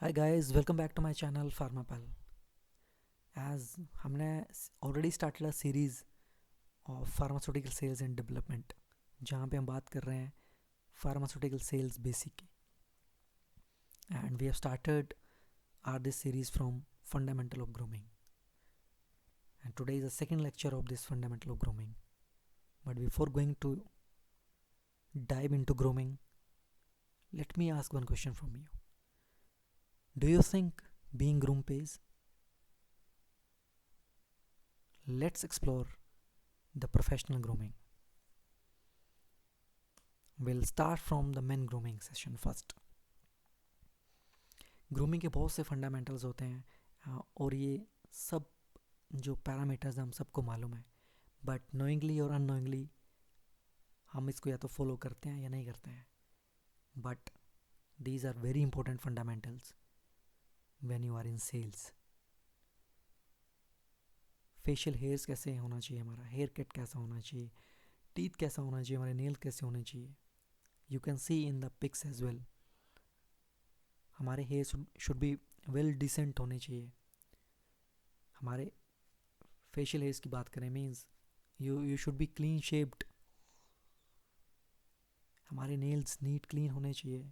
Hi guys, welcome back to my channel Pharmapal. As हमने already started a series of pharmaceutical sales and development, जहाँ पे हम बात कर रहे हैं फार्मास्यूटिकल सेल्स बेसिक की। And we have started are this series from fundamental of grooming, and today is the second lecture of this fundamental of grooming. But before going to dive into grooming, let me ask one question from you. Do you think being groomed pays? Let's explore the professional grooming. We'll start from the men grooming session first. Grooming के बहुत से fundamentals होते हैं, और ये सब जो parameters हम सबको मालूम है, बट नोइंगली और अननोइंगली हम इसको या तो फॉलो करते हैं या नहीं करते हैं। But these are very important fundamentals when you are in sales. Facial hairs कैसे होना चाहिए, हमारा हेयर कट कैसा होना चाहिए, टीथ कैसा होना चाहिए, हमारे नेल्स कैसे होने चाहिए। You can see in the pics as well. हमारे hair should be well decent होने चाहिए। हमारे फेशियल हेयर्स की बात करें, means you should be clean shaped. हमारे नेल्स नीट क्लीन होने चाहिए।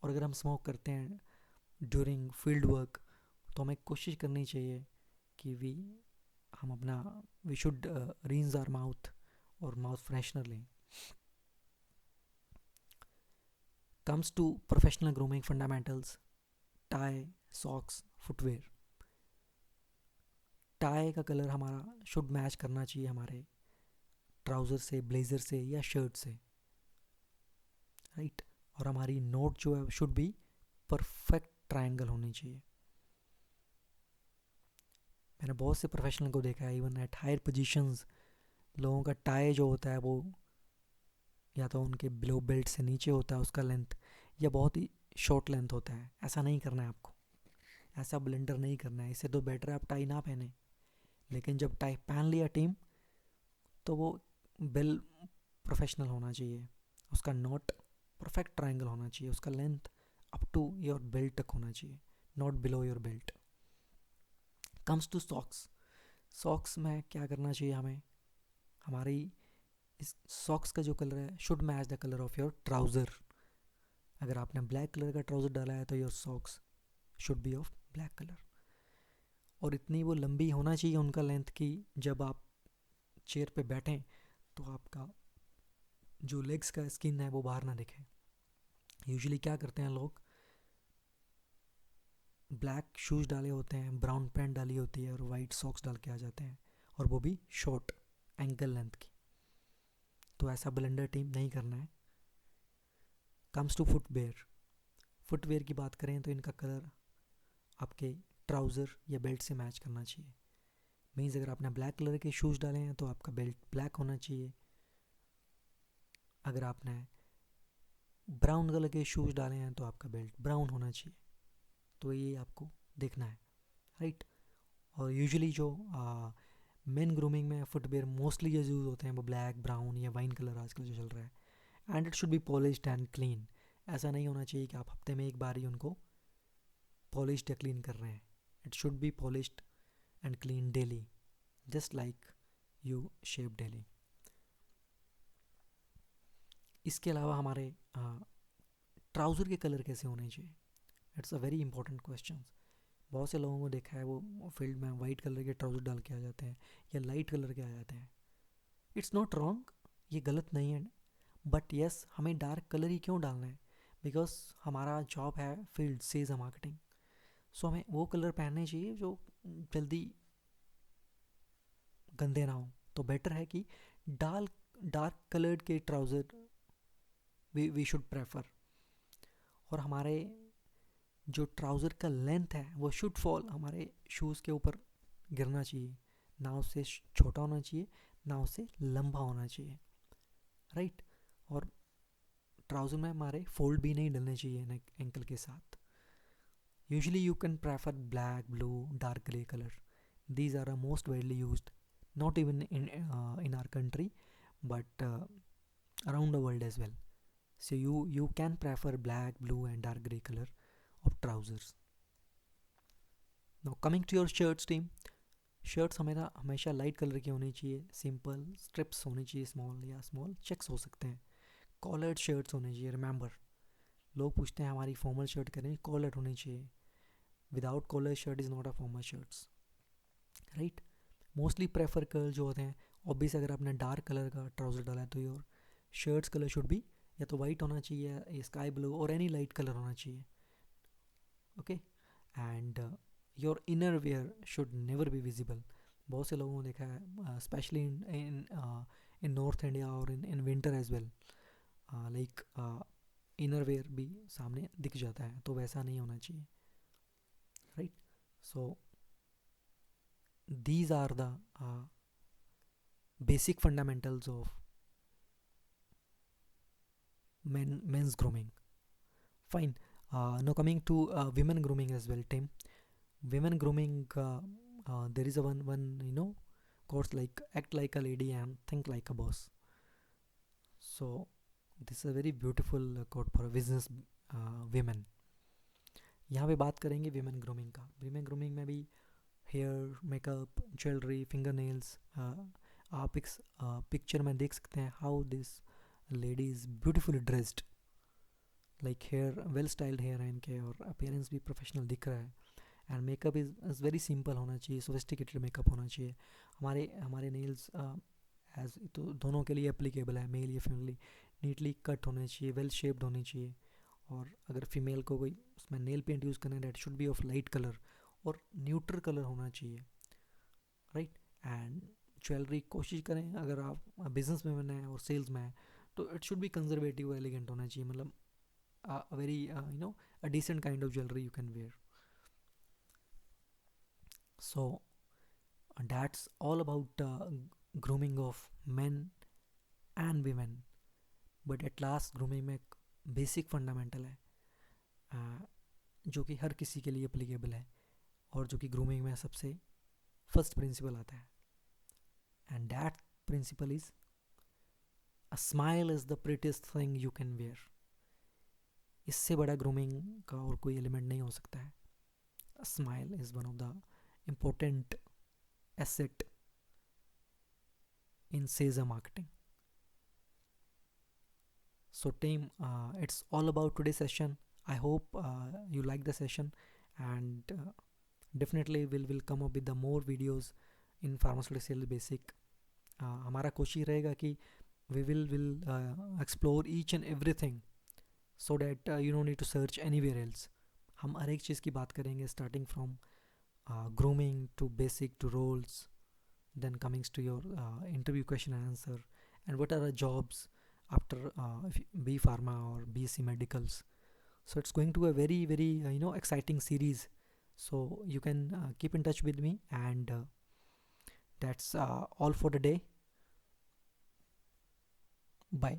और अगर हम स्मोक करते हैं ड्यूरिंग फील्ड वर्क, तो हमें कोशिश करनी चाहिए कि हम अपना we should rinse our mouth और माउथ फ्रेशनर लें। Comes to professional grooming fundamentals, tie, socks, footwear. Tie का कलर हमारा शुड मैच करना चाहिए हमारे ट्राउज़र से, ब्लेज़र से या शर्ट से, राइट। और हमारी नोट जो है शुड बी परफेक्ट ट्रायंगल होनी चाहिए। मैंने बहुत से प्रोफेशनल को देखा है, इवन एट हायर पोजीशंस लोगों का टाई जो होता है वो या तो उनके बिलो बेल्ट से नीचे होता है उसका लेंथ, या बहुत ही शॉर्ट लेंथ होता है। ऐसा नहीं करना है आपको, ऐसा ब्लेंडर नहीं करना है। इससे तो बेटर है आप टाई ना पहने। लेकिन जब टाई पहन लिया टीम, तो वो बेल प्रोफेशनल होना चाहिए, उसका नॉट परफेक्ट ट्रायंगल होना चाहिए, उसका length up to your belt तक होना चाहिए, not below your belt. Comes to socks. Socks में क्या करना चाहिए हमें, हमारी इस सॉक्स का जो कलर है should match the colour of your trouser. अगर आपने ब्लैक कलर का ट्राउज़र डाला है तो your socks should be of black colour. और इतनी वो लंबी होना चाहिए उनका लेंथ कि जब आप चेयर पे बैठें तो आपका जो लेग्स का स्किन है वो बाहर ना दिखे। यूजुअली क्या करते हैं लोग, ब्लैक शूज़ डाले होते हैं, ब्राउन पैंट डाली होती है और वाइट सॉक्स डाल के आ जाते हैं, और वो भी शॉर्ट एंकल लेंथ की। तो ऐसा ब्लेंडर टीम नहीं करना है। Comes to footwear. फुटवेयर की बात करें तो इनका कलर आपके ट्राउज़र या बेल्ट से मैच करना चाहिए। मीन्स अगर आपने ब्लैक कलर के शूज़ डाले हैं तो आपका बेल्ट ब्लैक होना चाहिए। अगर आपने ब्राउन कलर के शूज़ डाले हैं तो आपका बेल्ट ब्राउन होना चाहिए। तो ये आपको देखना है, राइट। और यूजुअली जो मेन ग्रूमिंग में फुटवेयर मोस्टली जो यूज़ होते हैं वो ब्लैक, ब्राउन या वाइन कलर आजकल जो चल रहा है। And it should be polished and clean. ऐसा नहीं होना चाहिए कि आप हफ्ते में एक बार ही उनको पॉलिश्ड या क्लीन कर रहे हैं। It should be polished and clean daily, just like you shave daily. इसके अलावा हमारे ट्राउज़र के कलर कैसे होने चाहिए, it's a very important question. बहुत से लोगों को देखा है वो फील्ड में वाइट कलर के ट्राउज़र डाल के आ जाते हैं या लाइट कलर के आ जाते हैं। इट्स नॉट रॉन्ग, ये गलत नहीं है। बट येस, हमें डार्क कलर ही क्यों डालना है, बिकॉज हमारा जॉब है फील्ड सेल्स मार्केटिंग। सो हमें वो कलर पहनने चाहिए जो जल्दी गंदे ना हो। तो बेटर है कि डार्क डार्क कलर्ड के ट्राउज़र वी शुड प्रेफर। और हमारे जो ट्राउज़र का लेंथ है वो शुड फॉल हमारे शूज़ के ऊपर गिरना चाहिए, ना उससे छोटा होना चाहिए ना उससे लंबा होना चाहिए, राइट। और ट्राउज़र में हमारे फोल्ड भी नहीं डलने चाहिए एंकल के साथ। Usually you can prefer black, blue, dark grey colour. These are most widely used, not even in our country, but around the world as well. So you can prefer black, blue and dark gray color of trousers. Now coming to your shirts team, shirts हमेशा हमेशा light colour की होनी चाहिए, simple strips होनी चाहिए, small या small checks हो सकते हैं, कॉलर्ड शर्ट्स होने चाहिए। रिमेंबर, लोग पूछते हैं हमारी फॉर्मल शर्ट करें, कॉलर्ड होनी चाहिए। Without collar shirt is not a formal shirts, right. Mostly prefer colour जो होते हैं, ऑब्वियस अगर आपने डार्क कलर का ट्राउज़र डाला है तो your shirts colour should be या तो वाइट होना चाहिए या स्काई ब्लू और एनी लाइट कलर होना चाहिए, okay. And your inner wear should never be visible. बहुत से लोगों ने देखा है specially in in north India और in winter as well, like inner wear भी सामने दिख जाता है, तो वैसा नहीं होना चाहिए, right. So these are the basic fundamentals of men's grooming. Fine. Now coming to women grooming as well, Tim. Women grooming, there is a one course like act like a lady and think like a boss. So this is a very beautiful quote for business women. यहाँ पे बात करेंगे women grooming का। Women grooming में भी hair, makeup, jewellery, finger nails, आप एक picture में देख सकते हैं how this lady is beautifully dressed, like hair well styled hair है इनके और अपीयरेंस भी प्रोफेशनल दिख रहा है। And makeup is very simple होना चाहिए, सोफिस्टिकेटेड मेकअप होना चाहिए। हमारे हमारे नेल्स एज तो दोनों के लिए एप्लीकेबल है, मेल या फीमेल, नीटली कट होने चाहिए, वेल शेप्ड होनी चाहिए। और अगर फीमेल को कोई उसमें नेल पेंट यूज़ करना है that should be of light colour और न्यूट्रल कलर होना चाहिए, राइट। एंड ज्वेलरी कोशिश करें, अगर आप बिजनेस में है और सेल्स में है तो it should be conservative elegant होना चाहिए, मतलब very a decent kind of jewellery you can wear. So that's all about grooming of men and women. But at last grooming में एक बेसिक फंडामेंटल है जो कि हर किसी के लिए एप्लीकेबल है और जो कि ग्रूमिंग में सबसे फर्स्ट प्रिंसिपल आता है, and that principle is a smile is the prettiest thing you can wear. इससे बड़ा ग्रूमिंग का और कोई एलिमेंट नहीं हो सकता है। अ smile is one of the important asset in sales marketing. So team, it's all about today's session. I hope you like the session, and definitely will come up with the more videos in pharmaceutical sales basic. हमारा कोशिश रहेगा कि we will explore each and everything so that you don't need to search anywhere else. हम हर एक चीज़ की बात करेंगे, starting from grooming to basic to roles, then coming to your interview question and answer, and what are the jobs after B Pharma or BSc Medicals. So it's going to a very exciting series. So you can keep in touch with me, and that's all for the day. Bye.